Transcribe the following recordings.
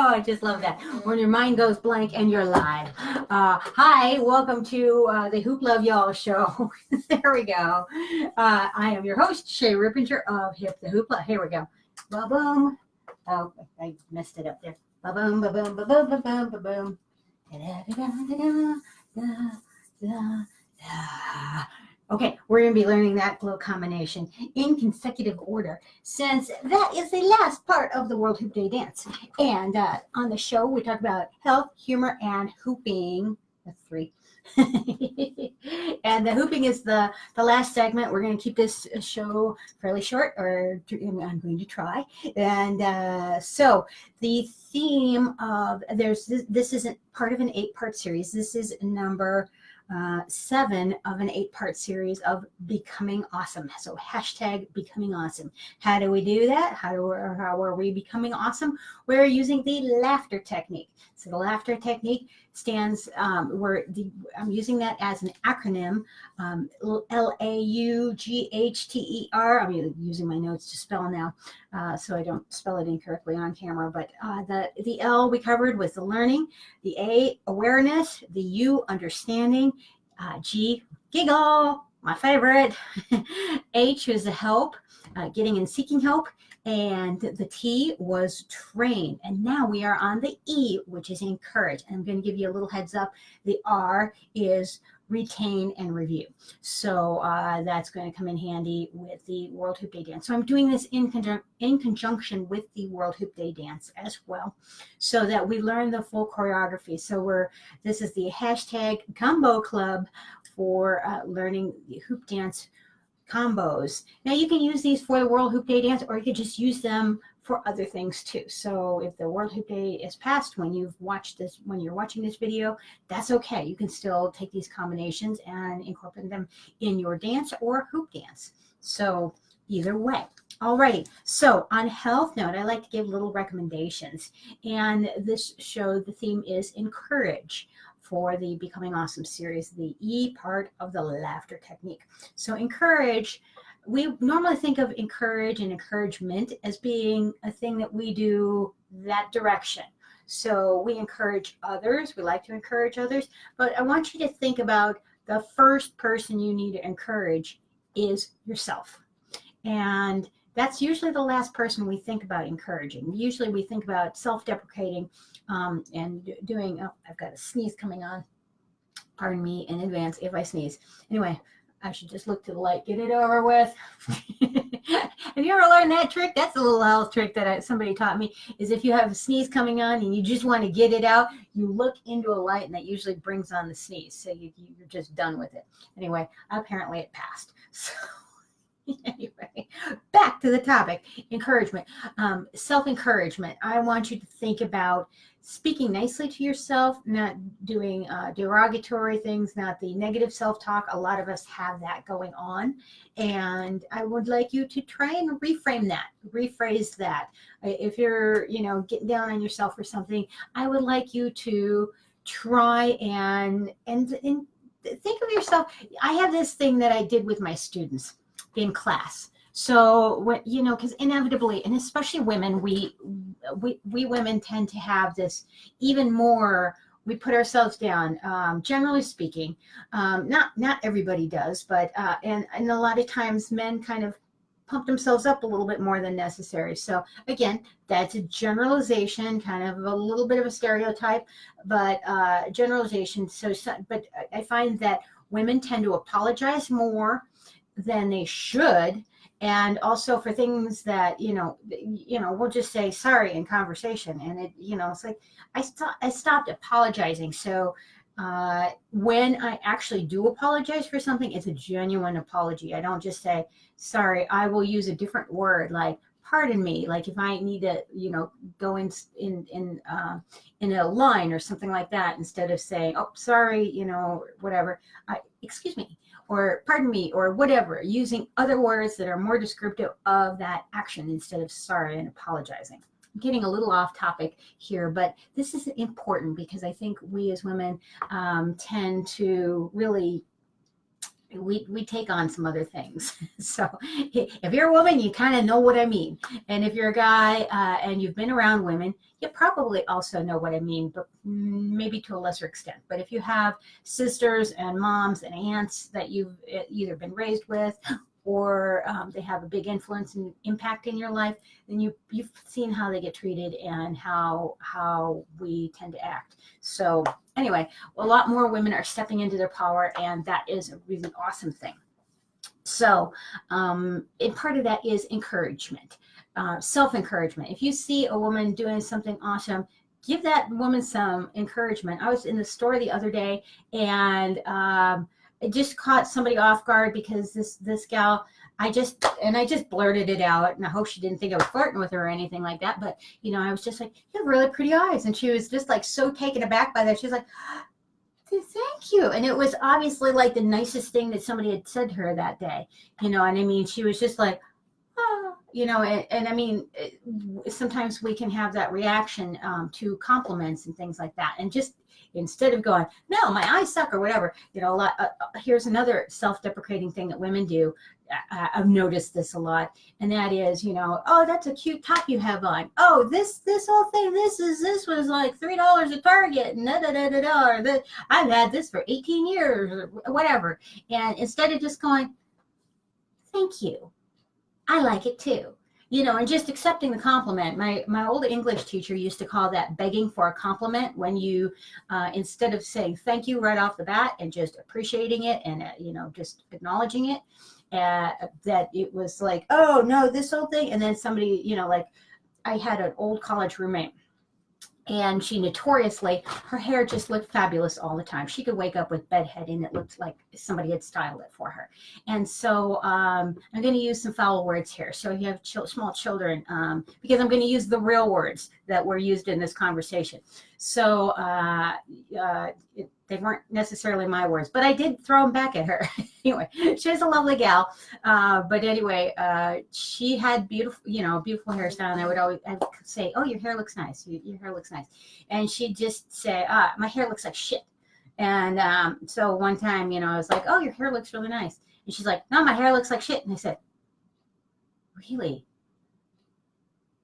Oh, I just love that. When your mind goes blank and you're live. Hi, welcome to the Hoop Love Y'all show. There we go. I am your host, Shay Rippinger of Hip the Hoopla. Here we go. Ba-boom. Oh, I messed it up there. Ba-boom, ba-boom, ba-boom, ba-boom, ba-boom. Da-da-da-da-da-da-da-da. Okay, we're going to be learning that little combination in consecutive order, since that is the last part of the World Hoop Day dance. And on the show, we talk about health, humor, and hooping. That's three. And the hooping is the last segment. We're going to keep this show fairly short, or I'm going to try. And so the theme of this isn't part of an 8-part series. This is number 7 of an 8-part series of Becoming Awesome. So hashtag Becoming Awesome. How do we do that? How are we becoming awesome? We're using the laughter technique. So the laughter technique stands, I'm using that as an acronym, L.A.U.G.H.T.E.R. I'm using my notes to spell now, so I don't spell it incorrectly on camera. But the L we covered was the learning, the A, awareness, the U, understanding, G, giggle, my favorite, H is the help, getting and seeking help, and the T was train. And now we are on the E, which is encourage. And I'm going to give you a little heads up. The R is retain and review. So that's going to come in handy with the World Hoop Day dance. So I'm doing this in conjunction with the World Hoop Day dance as well, so that we learn the full choreography. So this is the hashtag combo club for learning the hoop dance combos. Now you can use these for the World Hoop Day dance, or you could just use them for other things too. So if the World Hoop Day is past when you're watching this video, that's okay. You can still take these combinations and incorporate them in your dance or hoop dance. So either way. Alrighty, so on health note, I like to give little recommendations. And this show, the theme is encourage for the Becoming Awesome series, the E part of the laughter technique. So encourage, we normally think of encourage and encouragement as being a thing that we do that direction. So we encourage others, we like to encourage others, but I want you to think about the first person you need to encourage is yourself. And that's usually the last person we think about encouraging. Usually we think about self-deprecating and doing, oh, I've got a sneeze coming on. Pardon me in advance if I sneeze. Anyway, I should just look to the light, get it over with. Have you ever learned that trick? That's a little health trick that somebody taught me, is if you have a sneeze coming on and you just want to get it out, you look into a light, and that usually brings on the sneeze. So you're just done with it. Anyway, apparently it passed. So anyway, back to the topic, encouragement, self-encouragement. I want you to think about speaking nicely to yourself, not doing derogatory things, not the negative self-talk. A lot of us have that going on. And I would like you to try and rephrase that. If you're, getting down on yourself for something, I would like you to try and think of yourself. I have this thing that I did with my students in class. So what, because inevitably, and especially women, we women tend to have this even more. We put ourselves down, generally speaking. Not everybody does, but and a lot of times men kind of pump themselves up a little bit more than necessary. So again, that's a generalization, kind of a little bit of a stereotype, but generalization. But I find that women tend to apologize more than they should, and also for things that we'll just say sorry in conversation, and it's like I stopped apologizing. So when I actually do apologize for something, it's a genuine apology. I don't just say sorry. I will use a different word, like pardon me, like if I need to go in a line or something like that, instead of saying, oh, sorry, whatever, excuse me, or pardon me, or whatever, using other words that are more descriptive of that action instead of sorry and apologizing. I'm getting a little off topic here, but this is important because I think we as women tend to really we take on some other things. So if you're a woman, you kind of know what I mean. And if you're a guy and you've been around women, you probably also know what I mean, but maybe to a lesser extent. But if you have sisters and moms and aunts that you've either been raised with, or they have a big influence and impact in your life, then you've seen how they get treated and how we tend to act. So anyway, a lot more women are stepping into their power, and that is a really awesome thing. So, and part of that is encouragement, self-encouragement. If you see a woman doing something awesome, give that woman some encouragement. I was in the store the other day, and it just caught somebody off guard because this gal, I just blurted it out, and I hope she didn't think I was flirting with her or anything like that. But I was just like, "You have really pretty eyes," and she was just like so taken aback by that. She's like, "Thank you," and it was obviously like the nicest thing that somebody had said to her that day. And I mean, she was just like, "Oh," and I mean, sometimes we can have that reaction to compliments and things like that, and just instead of going, "No, my eyes suck," or whatever, here's another self-deprecating thing that women do. I've noticed this a lot, and that is, "Oh, that's a cute top you have on. Oh, this whole thing, this was like $3 at Target, and da da da da da. Or I've had this for 18 years, or whatever." And instead of just going, "Thank you, I like it too," and just accepting the compliment. My old English teacher used to call that begging for a compliment, when you, instead of saying thank you right off the bat and just appreciating it and, just acknowledging it, that it was like, "Oh no, this whole thing." And then somebody, like I had an old college roommate, and she notoriously, her hair just looked fabulous all the time. She could wake up with bedheading that looked like somebody had styled it for her. And so I'm going to use some foul words here. So you have small children, because I'm going to use the real words that were used in this conversation. So they weren't necessarily my words, but I did throw them back at her. Anyway, she was a lovely gal. But anyway, she had beautiful hairstyle. And I would say, "Oh, your hair looks nice. Your hair looks nice." And she'd just say, "My hair looks like shit." And so one time, I was like, "Oh, your hair looks really nice." And she's like, "No, my hair looks like shit." And I said, "Really?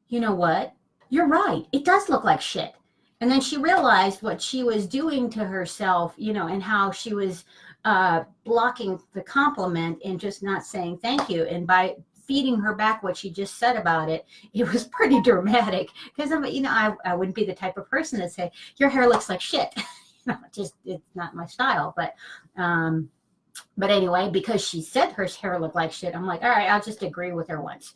You know what? You're right. It does look like shit." And then she realized what she was doing to herself, and how she was blocking the compliment and just not saying thank you. And by feeding her back what she just said about it, it was pretty dramatic. Because I wouldn't be the type of person that say your hair looks like shit. It's not my style. But anyway, because she said her hair looked like shit, I'm like, all right, I'll just agree with her once.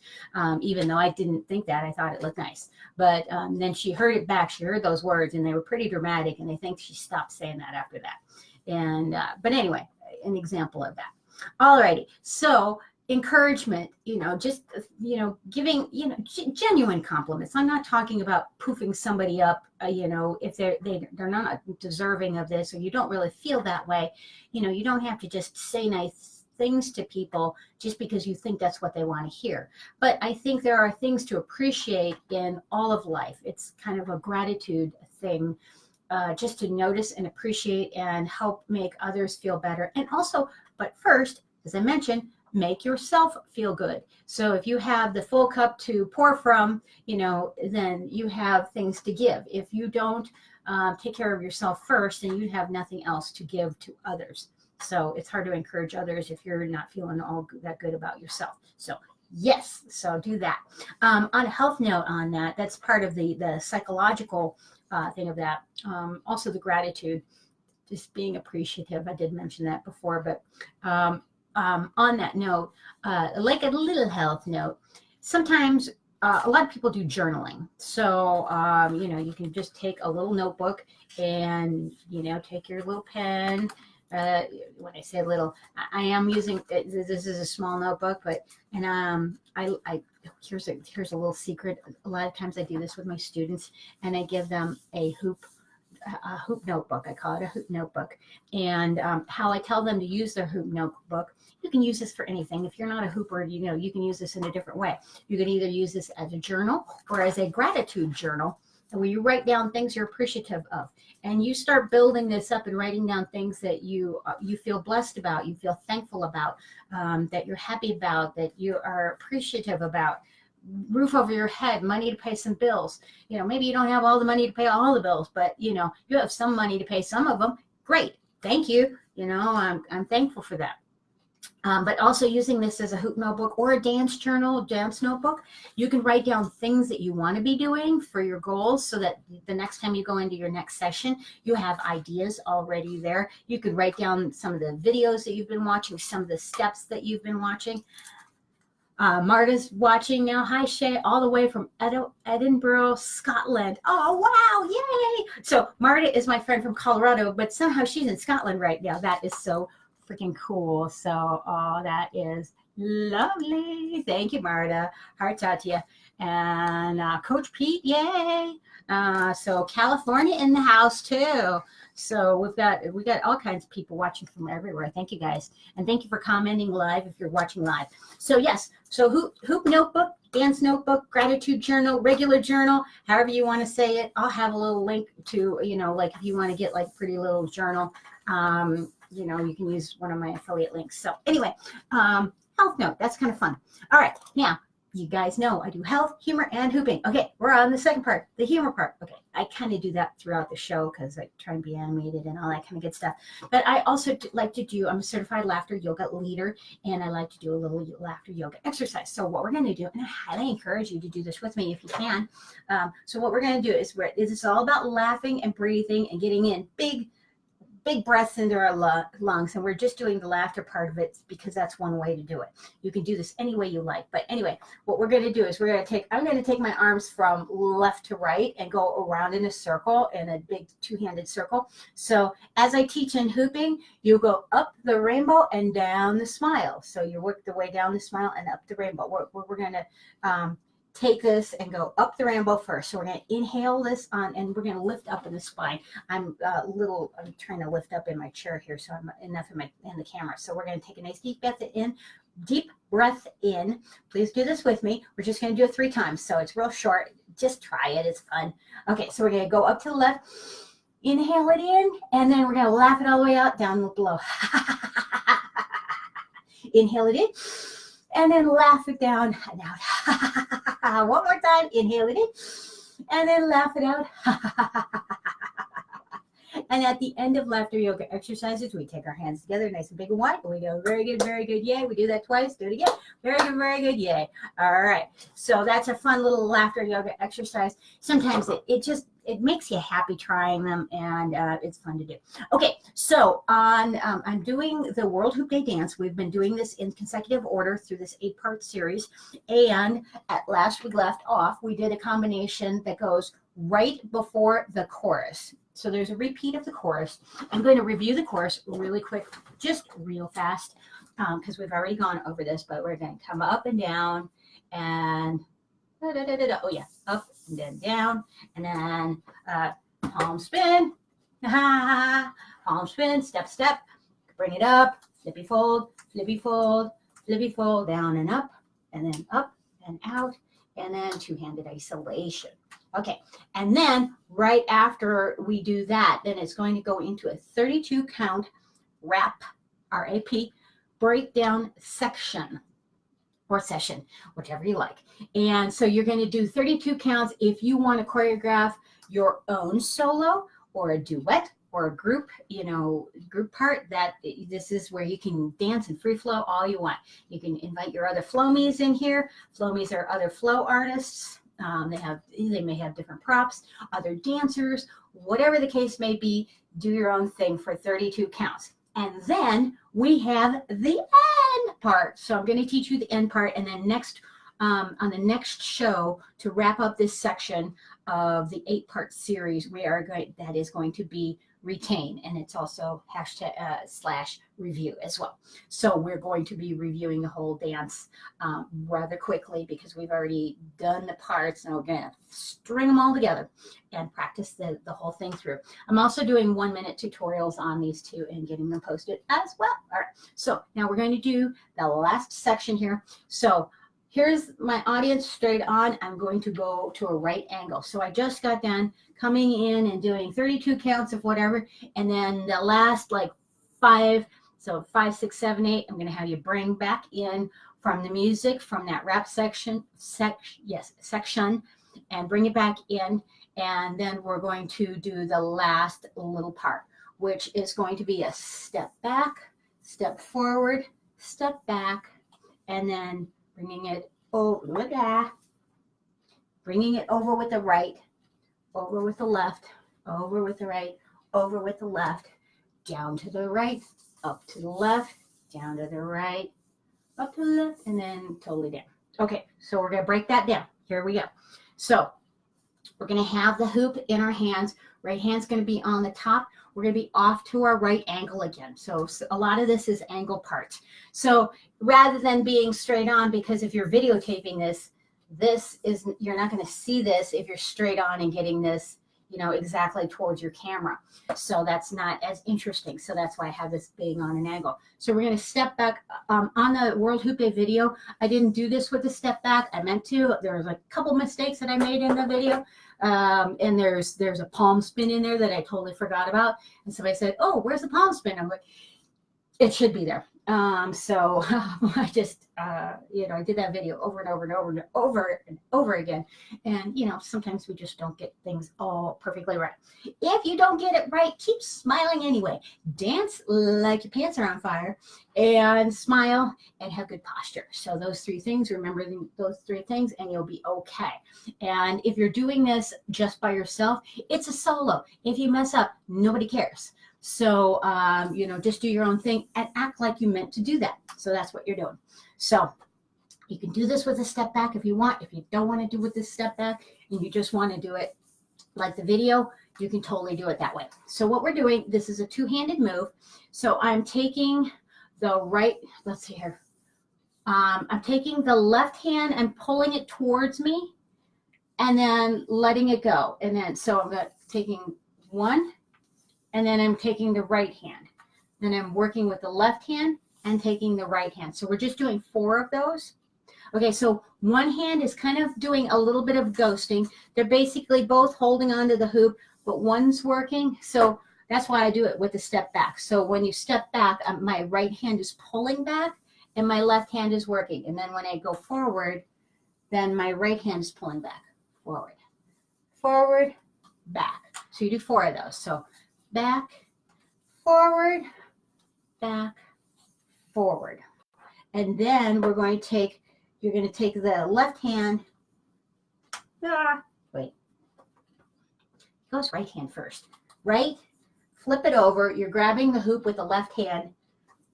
Even though I didn't think that, I thought it looked nice. But then she heard it back. She heard those words, and they were pretty dramatic. And I think she stopped saying that after that. And but anyway, an example of that. All righty. So encouragement, just giving genuine compliments. I'm not talking about poofing somebody up, if they're not deserving of this, or you don't really feel that way. You don't have to just say nice things to people just because you think that's what they want to hear. But I think there are things to appreciate in all of life. It's kind of a gratitude thing. Just to notice and appreciate and help make others feel better. And also, but first, as I mentioned, make yourself feel good. So if you have the full cup to pour from, then you have things to give. If you don't take care of yourself first, then you have nothing else to give to others. So it's hard to encourage others if you're not feeling all that good about yourself. So yes, so do that. On a health note on that, that's part of the psychological thing of that. Also the gratitude, just being appreciative. I did mention that before, but on that note, like a little health note, sometimes a lot of people do journaling. So, you can just take a little notebook and, take your little pen. When I say little, I am using, this is a small notebook, but, and here's a little secret. A lot of times I do this with my students, and I give them a hoop notebook. I call it a hoop notebook. And how I tell them to use their hoop notebook, you can use this for anything. If you're not a hooper, you can use this in a different way. You can either use this as a journal or as a gratitude journal. where you write down things you're appreciative of, and you start building this up and writing down things that you feel blessed about, you feel thankful about, that you're happy about, that you are appreciative about. Roof over your head, money to pay some bills. Maybe you don't have all the money to pay all the bills, but you have some money to pay some of them. Great, thank you. I'm thankful for that. But also using this as a hoop notebook or a dance journal, dance notebook, you can write down things that you want to be doing for your goals, so that the next time you go into your next session, you have ideas already there. You could write down some of the videos that you've been watching, some of the steps that you've been watching. Marta's watching now. Hi, Shay, all the way from Edinburgh, Scotland. Oh, wow, yay. So Marta is my friend from Colorado, but somehow she's in Scotland right now. That is so freaking cool. So, that is lovely. Thank you, Marta. Hearts out to you. And Coach Pete, yay. So California in the house too. So we got all kinds of people watching from everywhere. Thank you guys. And thank you for commenting live if you're watching live. So yes, so hoop notebook, dance notebook, gratitude journal, regular journal, however you want to say it. I'll have a little link to, like if you want to get like pretty little journal, you can use one of my affiliate links. So anyway, health note, that's kind of fun. All right, now you guys know I do health, humor, and hooping. Okay, we're on the second part, the humor part. Okay, I kind of do that throughout the show because I try and be animated and all that kind of good stuff. But I also like to do, I'm a certified laughter yoga leader, and I like to do a little laughter yoga exercise. So what we're going to do, and I highly encourage you to do this with me if you can. So what we're going to do is it's all about laughing and breathing and getting in big breaths into our lungs, and we're just doing the laughter part of it because that's one way to do it. You can do this any way you like, but anyway, what we're going to do is I'm going to take my arms from left to right and go around in a circle, in a big two-handed circle. So as I teach in hooping, you go up the rainbow and down the smile. So you work the way down the smile and up the rainbow. We're going to take this and go up the rainbow first. So we're going to inhale this on, and we're going to lift up in the spine. I'm trying to lift up in my chair here, so I'm enough in the camera. So we're going to take a nice deep breath in. Please do this with me. We're just going to do it 3 times. So it's real short. Just try it. It's fun. Okay. So we're going to go up to the left, inhale it in, and then we're going to laugh it all the way out, down below. Inhale it in, and then laugh it down and out. One more time. Inhale it in, and then laugh it out. And at the end of laughter yoga exercises, we take our hands together, nice and big and wide, and we go, very good, yay. We do that twice. Do it again. Very good, yay. All right. So that's a fun little laughter yoga exercise. Sometimes it makes you happy trying them, and it's fun to do. Okay, so I'm doing the World Hoop Day Dance. We've been doing this in consecutive order through this 8-part series, and at last we left off, we did a combination that goes right before the chorus. So there's a repeat of the chorus. I'm going to review the chorus really quick, just real fast, because we've already gone over this, but we're going to come up and down, and oh yeah, up and then down, and then palm spin, palm spin, step, bring it up, flippy fold, down and up and out, and then two-handed isolation. Okay, and then right after we do that, then it's going to go into a 32 count rap, R-A-P, breakdown section or session, whichever you like. And so you're going to do 32 counts if you want to choreograph your own solo or a duet or a group, group part. That this is where you can dance and free flow all you want. You can invite your other flomies in here. Flomies are other flow artists. They may have different props, other dancers, whatever the case may be. Do your own thing for 32 counts. And then we have the end part. So I'm going to teach you the end part, and then on the next show, to wrap up this section of the 8-part series, that is going to be retain, and it's also #/review as well. So we're going to be reviewing the whole dance rather quickly because we've already done the parts, and we're going to string them all together and practice the whole thing through. I'm also doing 1-minute tutorials on these two and getting them posted as well. All right, so now we're going to do the last section here. So here's my audience straight on. I'm going to go to a right angle. So I just got done coming in and doing 32 counts of whatever. And then the last like 5, so 5, 6, 7, 8, I'm going to have you bring back in from the music, from that rap section, section, and bring it back in. And then we're going to do the last little part, which is going to be a step back, step forward, step back, and then bringing it over, bringing it over with the right, over with the left, over with the right, over with the left, down to the right, up to the left, down to the right, up to the left, and then totally down. Okay, so we're going to break that down. Here we go. So we're going to have the hoop in our hands. Right hand's going to be on the top. We're going to be off to our right angle again. So a lot of this is angle parts. So rather than being straight on, because if you're videotaping this, you're not going to see this if you're straight on and getting this, you know, exactly towards your camera. So that's not as interesting. So that's why I have this being on an angle. So we're going to step back. On the World Hoop Day video, I didn't do this with the step back. I meant to. There was a couple mistakes that I made in the video. And there's a palm spin in there that I totally forgot about. And somebody said, oh, where's the palm spin? I'm like, it should be there. So I just, you know, I did that video over and over and over and over and over again. And, you know, sometimes we just don't get things all perfectly right. If you don't get it right, keep smiling anyway. Dance like your pants are on fire and smile and have good posture. So those 3 things, remember those 3 things and you'll be okay. And if you're doing this just by yourself, it's a solo. If you mess up, nobody cares. So, you know, just do your own thing and act like you meant to do that. So that's what you're doing. So you can do this with a step back if you want. If you don't want to do with this step back and you just want to do it like the video, you can totally do it that way. So what we're doing, this is a 2-handed move. So I'm taking the right, let's see here. I'm taking the left hand and pulling it towards me and then letting it go. And then, so I'm taking 1, and then I'm taking the right hand. Then I'm working with the left hand and taking the right hand. So we're just doing 4 of those. Okay, so one hand is kind of doing a little bit of ghosting. They're basically both holding onto the hoop, but one's working. So that's why I do it with the step back. So when you step back, my right hand is pulling back and my left hand is working. And then when I go forward, then my right hand is pulling back, forward, forward, back. So you do 4 of those. So back, forward, back, forward. And then we're going to take, you're going to take the left hand, wait, it goes right hand first, right, flip it over, you're grabbing the hoop with the left hand,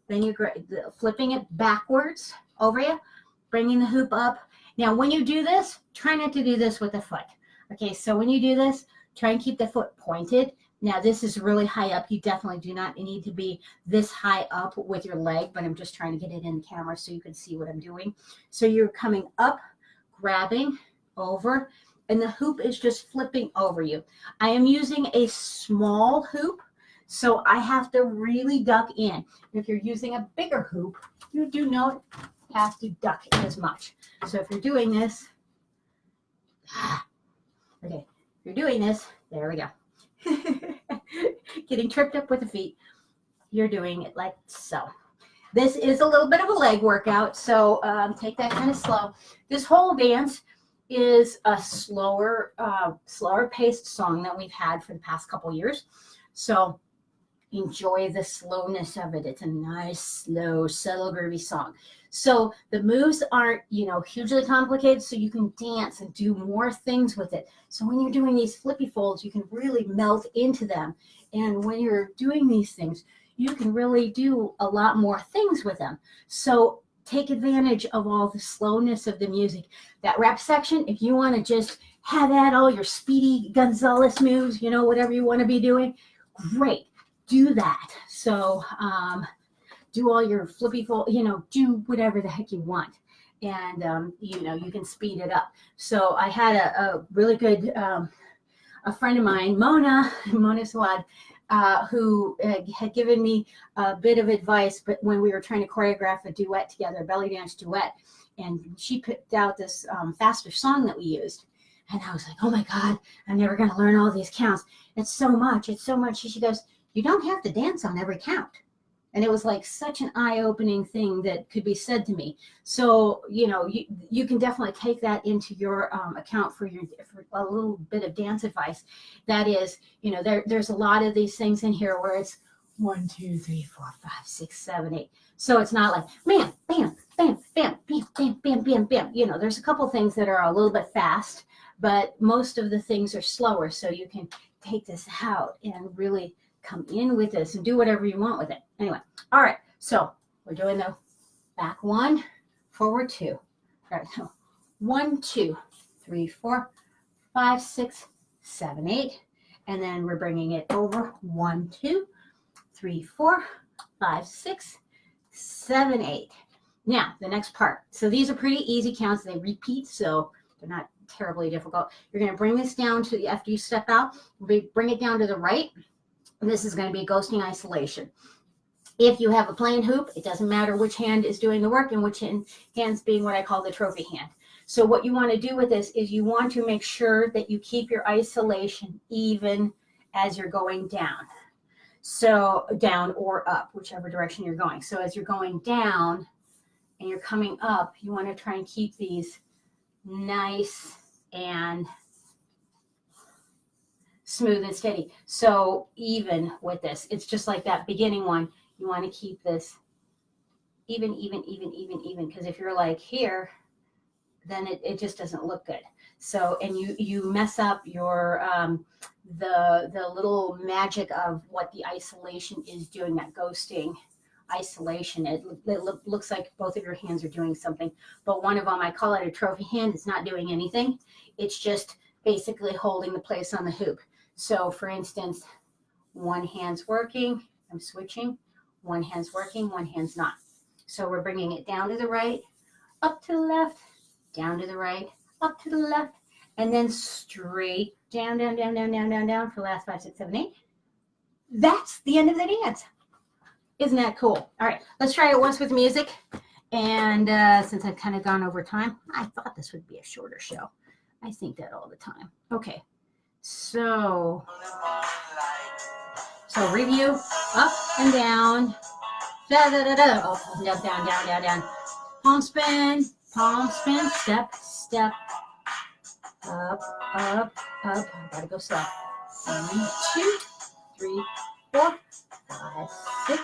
then you're flipping it backwards over you, bringing the hoop up. Now when you do this, try not to do this with the foot. Okay, so when you do this, try and keep the foot pointed. Now this is really high up. You definitely do not need to be this high up with your leg, but I'm just trying to get it in the camera so you can see what I'm doing. So you're coming up, grabbing over, and the hoop is just flipping over you. I am using a small hoop, so I have to really duck in. If you're using a bigger hoop, you do not have to duck as much. So if you're doing this, okay, if you're doing this, there we go. Getting tripped up with the feet, you're doing it like so. This is a little bit of a leg workout, so take that kind of slow. This whole dance is a slower paced song that we've had for the past couple years. So enjoy the slowness of it. It's a nice, slow, subtle, groovy song. So the moves aren't, you know, hugely complicated, so you can dance and do more things with it. So when you're doing these flippy folds, you can really melt into them. And when you're doing these things, you can really do a lot more things with them. So take advantage of all the slowness of the music. That rap section, if you want to just have at all your Speedy Gonzalez moves, you know, whatever you want to be doing, great, do that. So do all your flippy fold, you know, do whatever the heck you want. And, you know, you can speed it up. So I had a really good, a friend of mine, Mona Swad, who had given me a bit of advice, but when we were trying to choreograph a duet together, a belly dance duet, and she picked out this faster song that we used. And I was like, oh my God, I'm never going to learn all these counts. It's so much. It's so much. She goes, you don't have to dance on every count. And it was like such an eye-opening thing that could be said to me. So, you know, you can definitely take that into your account for a little bit of dance advice. That is, you know, there's a lot of these things in here where it's 1, 2, 3, 4, 5, 6, 7, 8. So it's not like bam, bam, bam, bam, bam, bam, bam, bam, bam. You know, there's a couple things that are a little bit fast, but most of the things are slower. So you can take this out and really come in with this and do whatever you want with it. Anyway, all right. So we're doing the back 1, forward 2. All right. So 1, 2, 3, 4, 5, 6, 7, 8. And then we're bringing it over 1, 2, 3, 4, 5, 6, 7, 8. Now, the next part. So these are pretty easy counts. They repeat, so they're not terribly difficult. You're going to bring this down to, after you step out, bring it down to the right. And this is going to be ghosting isolation. If you have a plain hoop, it doesn't matter which hand is doing the work and which hand's being what I call the trophy hand. So what you want to do with this is you want to make sure that you keep your isolation even as you're going down. So down or up, whichever direction you're going. So as you're going down and you're coming up, you want to try and keep these nice and smooth and steady. So even with this, it's just like that beginning one. You want to keep this even, because if you're like here, then it just doesn't look good. So, and you mess up your the little magic of what the isolation is doing, that ghosting isolation. It looks like both of your hands are doing something, but one of them, I call it a trophy hand. It's not doing anything. It's just basically holding the place on the hoop. So for instance, one hand's working, I'm switching, one hand's working, one hand's not. So we're bringing it down to the right, up to the left, down to the right, up to the left, and then straight down, down, down, down, down, down, down for the last 5, 6, 7, 8. That's the end of the dance. Isn't that cool? All right, let's try it once with music. And since I've kind of gone over time, I thought this would be a shorter show. I think that all the time. Okay, so review, up and down, da da da da, up, down, down, down, down, down. Palm spin, step, step, up, up, up. I gotta go slow. 1, 2, 3, 4, 5, 6,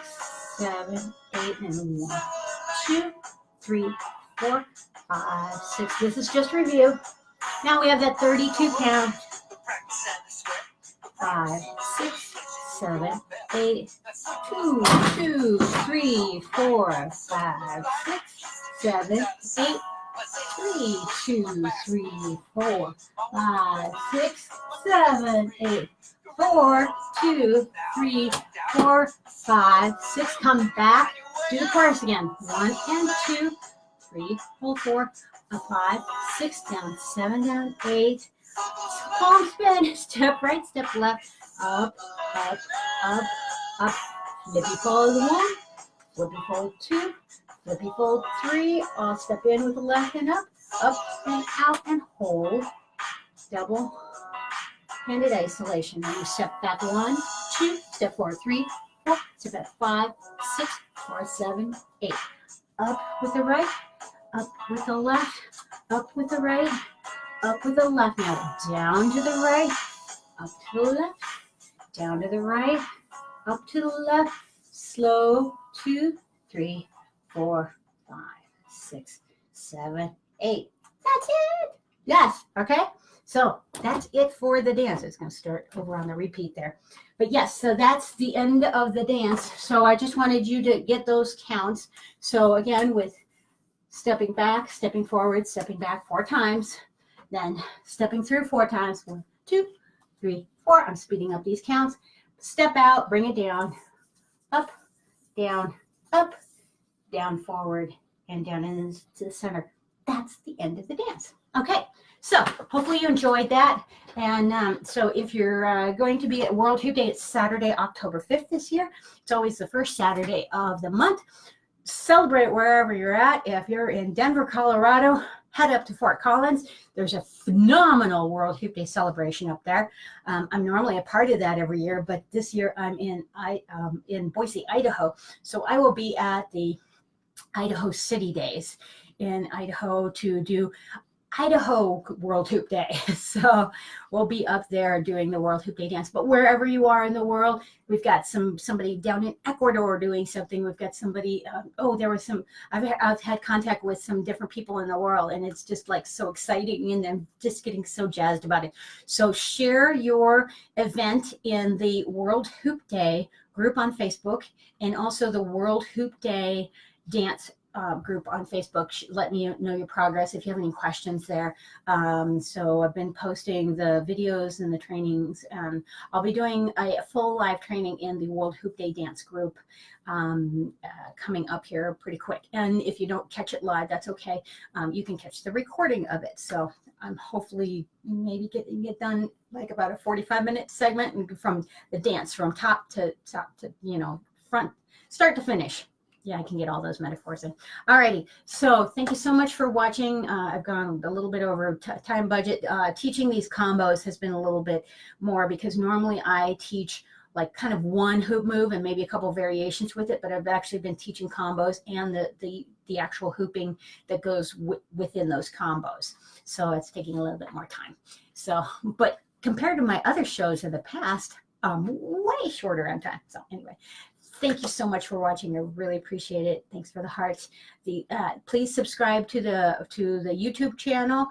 7, 8, and 1, 2, 3, 4, 5, 6. This is just review. Now we have that 32 count. 5, 6, 7, 8, 2, 2, 3, 4, 5, 6, 7, 8, 3, 2, 3, 4, 5, 6, 7, 8, 4, 2, 3, 4, 5, 6. Come back. Do the chorus again. 1 and 2, 3, hold 4, 5, 6 down, 7 down, 8. Palm spin. Step right, step left. Up, up, up, up. Flippy fold 1, flippy fold 2, flippy fold 3. I'll step in with the left and up and out and hold. Double handed isolation. Then you step back 1, 2, step forward 3, 4, step back 5, 6, 4, 7, 8. Up with the right, up with the left, up with the right, up with the left. Now down to the right, up to the left, down to the right, up to the left, slow, 2, 3, 4, 5, 6, 7, 8. That's it. Yes. Okay. So that's it for the dance. It's going to start over on the repeat there. But yes, so that's the end of the dance. So I just wanted you to get those counts. So again, with stepping back, stepping forward, stepping back 4 times, then stepping through 4 times. 1, 2, 3, 4. I'm speeding up these counts. Step out, bring it down, up, down, forward, and down into the center. That's the end of the dance. Okay, so hopefully you enjoyed that. And so if you're going to be at World Hoop Day, it's Saturday, October 5th this year. It's always the first Saturday of the month. celebrate wherever you're at. If you're in Denver, Colorado, head up to Fort Collins. There's a phenomenal World Hoop Day celebration up there. I'm normally a part of that every year, but this year I'm in Boise, Idaho. So I will be at the Idaho City Days in Idaho to do Idaho World Hoop Day. So we'll be up there doing the World Hoop Day dance. But wherever you are in the world, we've got somebody down in Ecuador doing something. We've got somebody. There was some. I've had contact with some different people in the world, and it's just like so exciting, and I'm just getting so jazzed about it. So share your event in the World Hoop Day group on Facebook, and also the World Hoop Day dance group on Facebook. Let me know your progress if you have any questions there. So I've been posting the videos and the trainings. I'll be doing a full live training in the World Hoop Day dance group coming up here pretty quick. And if you don't catch it live, that's okay. You can catch the recording of it. So I'm hopefully maybe getting it done like about a 45-minute segment from the dance from top to front, start to finish. Yeah, I can get all those metaphors in. Alrighty, so thank you so much for watching. I've gone a little bit over time budget. Teaching these combos has been a little bit more because normally I teach like kind of one hoop move and maybe a couple variations with it, but I've actually been teaching combos and the actual hooping that goes within those combos. So it's taking a little bit more time. So, but compared to my other shows in the past, way shorter on time. So anyway, thank you so much for watching. I really appreciate it. Thanks for the hearts. Please subscribe to the YouTube channel.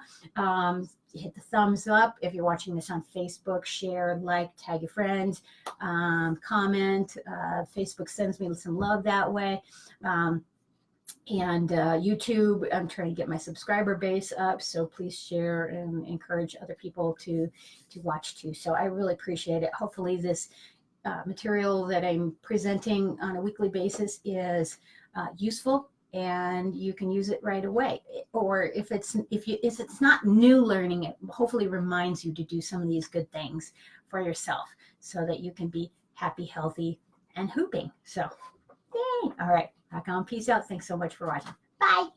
Hit the thumbs up if you're watching this on Facebook. Share, like, tag your friends, comment. Facebook sends me some love that way. And YouTube, I'm trying to get my subscriber base up, so please share and encourage other people to watch too. So I really appreciate it. Hopefully this material that I'm presenting on a weekly basis is useful and you can use it right away. Or if it's not new learning, it hopefully reminds you to do some of these good things for yourself so that you can be happy, healthy, and hooping. So, yay! All right, back on. Peace out. Thanks so much for watching. Bye.